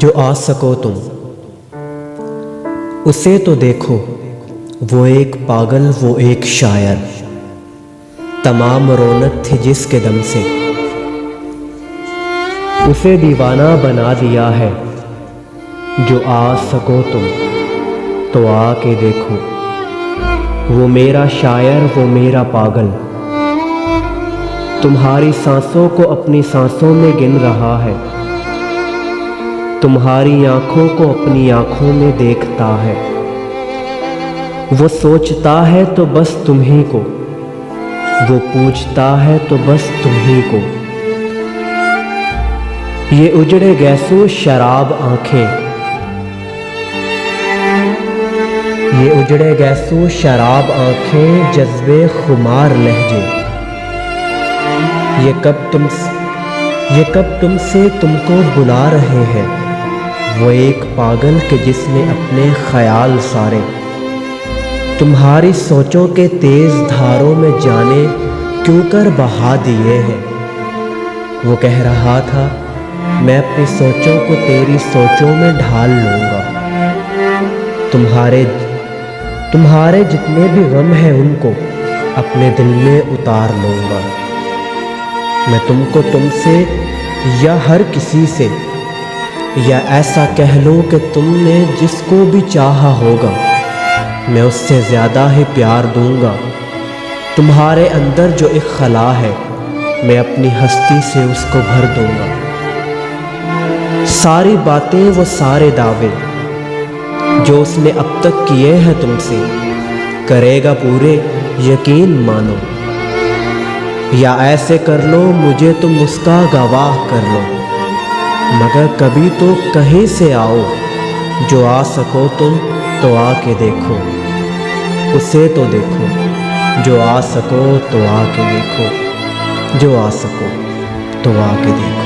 जो आ सको तुम उसे तो देखो, वो एक पागल, वो एक शायर, तमाम रौनक थी जिसके दम से उसे दीवाना बना दिया है। जो आ सको तुम तो आके देखो, वो मेरा शायर, वो मेरा पागल, तुम्हारी सांसों को अपनी सांसों में गिन रहा है, तुम्हारी आंखों को अपनी आंखों में देखता है। वो सोचता है तो बस तुम्ही को, वो पूछता है तो बस तुम्ही को। ये उजड़े गैसों शराब आंखें, ये उजड़े गैसों शराब आंखें, जज्बे खुमार लहजे, ये कब तुमसे तुमको बुला रहे हैं। वो एक पागल के जिसने अपने ख्याल सारे तुम्हारी सोचों के तेज धारों में जाने क्यों कर बहा दिए हैं। वो कह रहा था मैं अपनी सोचों को तेरी सोचों में ढाल लूँगा, तुम्हारे जितने भी गम हैं उनको अपने दिल में उतार लूँगा। मैं तुमको तुमसे या हर किसी से, या ऐसा कह लूँ कि तुमने जिसको भी चाहा होगा, मैं उससे ज़्यादा ही प्यार दूँगा। तुम्हारे अंदर जो एक खला है, मैं अपनी हस्ती से उसको भर दूँगा। सारी बातें, वो सारे दावे जो उसने अब तक किए हैं तुमसे, करेगा पूरे, यकीन मानो। या ऐसे कर लो मुझे तुम उसका गवाह कर लो, मगर कभी तो कहीं से आओ। जो आ सको तुम तो आके देखो, उसे तो देखो। जो आ सको तो आके देखो, जो आ सको तो आके देखो।